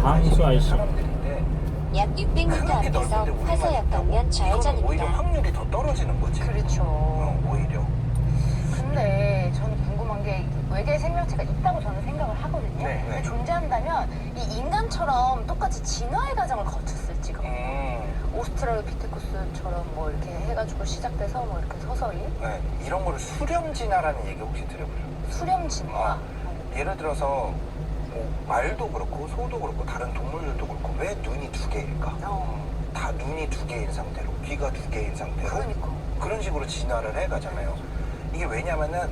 강수 아이씨. 사람들인데 약 600m 그렇게 앞에서 넓은데 우리만 화서역 방면 이거는 오히려 좌회전입니다. 확률이 더 떨어지는 거지. 그렇죠. 오히려. 근데 저는 궁금한 게 외계 생명체가 있다고 저는 생각을 하거든요. 네, 근데 네. 존재한다면 이 인간처럼 똑같이 진화의 과정을 거쳤을지가. 오스트랄로피테쿠스처럼 뭐 이렇게 해가지고 시작돼서 뭐 이렇게 서서히 네, 이런 거를 수렴진화라는 얘기 혹시 들어보셨어요? 수렴 진화. 예를 들어서 뭐 말도 그렇고 소도 그렇고 다른 동물들도 그렇고 왜 눈이 두 개일까? 다 눈이 두 개인 상태로 귀가 두 개인 상태로 그러니까. 그런 식으로 진화를 해가잖아요. 이게 왜냐면은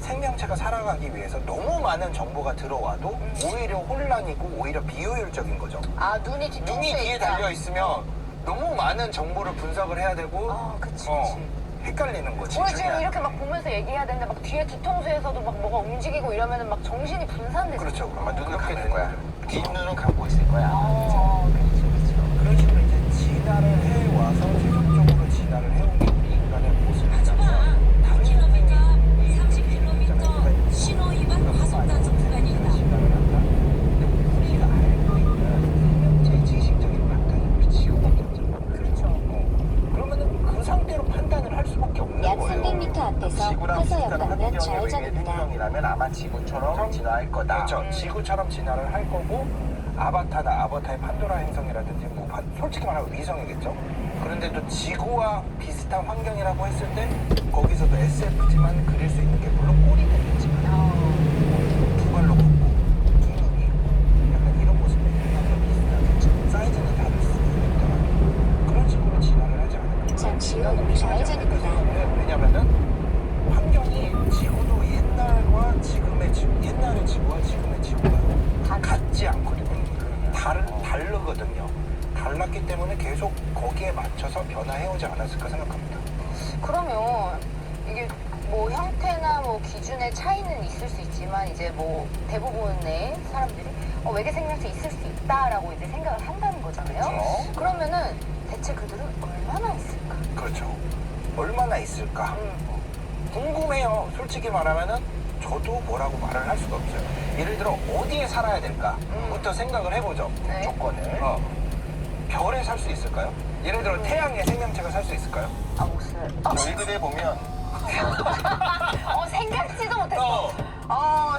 생명체가 살아가기 위해서 너무 많은 정보가 들어와도 오히려 혼란이고 오히려 비효율적인 거죠. 아 눈이 뒤통수에 눈이 뒤에 있다. 달려 있으면 너무 많은 정보를 분석을 해야 되고 아 그치 어, 그치. 헷갈리는 거지. 우리 지금 이렇게 막 보면서 얘기해야 되는데 막 뒤에 뒤통수에서도 막 뭐가 움직이고 이러면은 막 정신이 분산돼서. 그렇죠. 아마 눈을 그렇게 감는 될 거야. 거죠. 뒷눈은 감고 있을 거야. 그렇죠 그렇죠. 그런 식으로 이제 진화를 해와서 최종적으로 진화를 해온 게 우리 인간의 모습이라면 킬로미터 30km 신호 위반 과속 단속 구간입니다. 진화를 한다. 근데 우리가 알고 있는 생명체의 지식적인 판단은 우리 지구밖에 없잖아. 그렇죠. 그러면은 그 상태로 판단을 할 수밖에 없는 약 거예요. 300m 앞에서 지구랑 화서역 비슷한 방면 환경의 외계 좌회전입니다. 생명이라면 아마 지구처럼 진화할 거다. 그렇죠. 지구처럼 진화를 할 거고 아바타나 아바타의 판도라 행성이라든지 뭐 솔직히 말하면 위성이겠죠. 그런데 또 지구와 비슷한 환경이라고 했을 때 거기서도 SF지만 그릴 수 있는 게 물론 꼬리는 있지만 두 발로 걷고 두 눈이 약간 이런 모습이 인간과 비슷하겠죠. 사이즈는 다를 수 있더라도 그런 식으로 진화를 하지 않을까. 잠시 후 좌회전입니다. 왜냐면은 환경이 지구도 옛날의 지구와 지금의 지구가 같지 않거든요. 다르거든요. 달랐기 때문에 계속 거기에 맞춰서 변화해오지 않았을까 생각합니다. 그러면 이게 뭐 형태나 뭐 기준의 차이는 있을 수 있지만 이제 뭐 대부분의 사람들이 외계 생명체 있을 수 있다라고 이제 생각을 한다는 거잖아요. 그렇죠. 그러면은 대체 그들은 얼마나 있을까? 그렇죠. 얼마나 있을까? 궁금해요. 솔직히 말하면은 저도 뭐라고 말을 할 수가 없어요. 예를 들어 어디에 살아야 될까부터 생각을 해보죠. 네. 조건을. 별에 살 수 있을까요? 예를 들어 태양에 생명체가 살 수 있을까요? 아 못을. 별들에 보면 생각지도 못했어.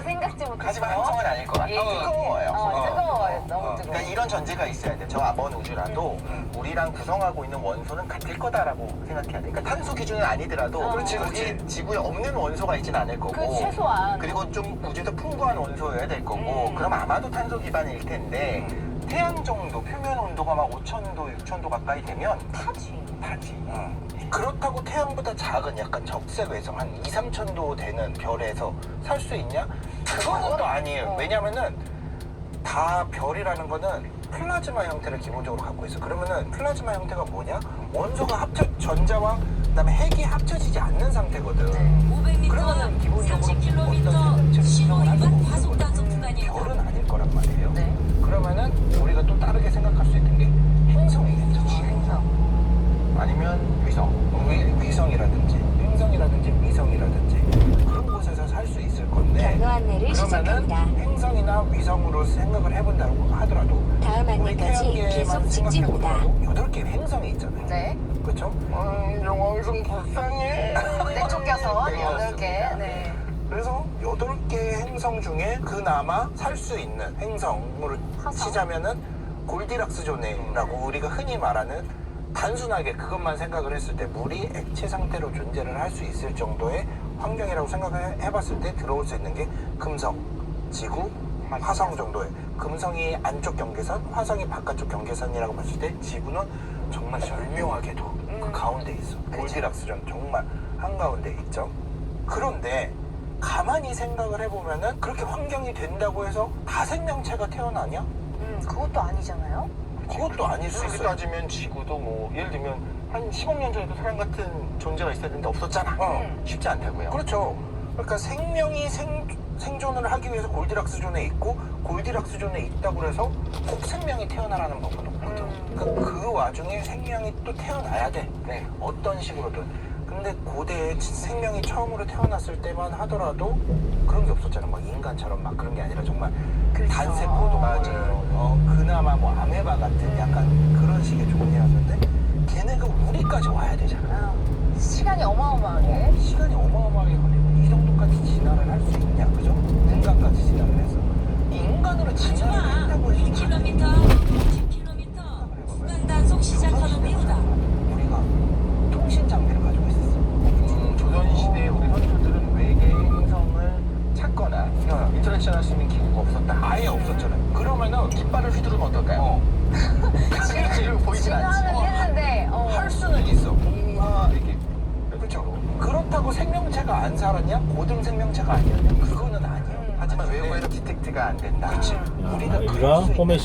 생각지 못했어. 하지만 행성은 아닐 것 같아. 예. 뜨거워요. 뜨거워요. 너무 뜨거워. 그러니까 이런 전제가 있어야 돼. 저 먼 우주라도 우리랑 구성하고 있는 원소는 같을 거다라고 생각해야 돼. 그러니까 탄소 기준은 아니더라도 그렇지, 우리 그렇지. 지구에 없는 원소가 있진 않을 거고. 그 최소한. 그리고 좀 우주에서 풍부한 원소여야 될 거고. 그럼 아마도 탄소 기반일 텐데 태양 정도 표면 온도가 막 5,000도, 6,000도 가까이 되면 타지. 그렇다고 태양보다 작은 약간 적색 외성 한 2, 3천도 되는 별에서 살 수 있냐? 그거는 또 아니에요. 왜냐면은 다 별이라는 거는 플라즈마 형태를 기본적으로 갖고 있어. 그러면은 플라즈마 형태가 뭐냐? 원소가 전자와 그다음에 핵이 합쳐지지 않는 상태거든. 500m 그러면은 기본적으로 30km 신호 위반 과속 단속 구간입니다. 별은 아닐 거란 말이에요. 네. 그러면은 우리가 또 다르게 생각할 수 있는 게 행성이겠죠. 행성. 아니면 위성. 위성이라든지 행성이라든지 위성이라든지 그런 곳에서 살 수 있을 건데 경로 안내를 그러면은 시작합니다. 행성이나 위성으로 생각을 해본다고 하더라도 다음 우리 안내까지 태양계만 계속 직진입니다. 생각해보더라도 8개의 행성이 있잖아요. 네. 그렇죠? 영왕성 불쌍해. 네, 쫓겨서 8개. 네. 그래서 8개의 행성 중에 그나마 살 수 있는 행성으로 치자면은 골디락스 존이라고 우리가 흔히 말하는 단순하게 그것만 생각을 했을 때 물이 액체 상태로 존재를 할 수 있을 정도의 환경이라고 생각을 해봤을 때 들어올 수 있는 게 금성, 지구, 화성 정도의 금성이 안쪽 경계선, 화성이 바깥쪽 경계선이라고 봤을 때 지구는 정말 절묘하게도 그 가운데 있어. 골디락스 존 정말 한가운데 있죠. 그런데 가만히 생각을 해보면은 그렇게 환경이 된다고 해서 다 생명체가 태어나냐? 그것도 아니잖아요. 그것도 아닐 수 그렇게 있어요. 따지면 지구도 뭐 예를 들면 한 10억 년 전에도 사람 같은 존재가 있어야 되는데 없었잖아. 쉽지 않다고요. 그렇죠. 그러니까 생명이 생존을 하기 위해서 골디락스 존에 있고 골디락스 존에 있다고 해서 꼭 생명이 태어나라는 법은 없거든. 그러니까 그 와중에 생명이 또 태어나야 돼. 네. 어떤 식으로든. 근데 고대에 생명이 처음으로 태어났을 때만 하더라도 그런 게 없었잖아. 막 인간처럼 막 그런 게 아니라 정말 단세포도 맞아요. 그나마 같은 약간 그런 식의 존재였는데 걔네가 우리까지 와야 되잖아. 시간이 어마어마하게. 시간이 어마어마하게 걸리고 이 정도까지 진화를 할 수 있냐, 그죠? 인간까지 진화를 해서 인간으로 진화를 하지마. 했다고 해서 2km, 10km. 순간 단속 시작하는 이유다. 우리가 통신 장비를 가지고 있었어. 조선시대에 우리 선조들은 외계 행성을 찾거나 인터넷 전할 수 있는 기구가 없었다. 아예 없었잖아요. 그러면은 깃발을 휘두르면 어떨까요? 지금 보이진 않지. 진화는 했는데 할 수는 있어. 공화 이게 그렇죠. 그렇다고 생명체가 안 살았냐? 고등 생명체가 아니었냐? 그거는 아니에요. 하지만 근데 외부에서 디텍트가 안 된다. 그치. 우리가 여기가 그럴 수 있는 포맷이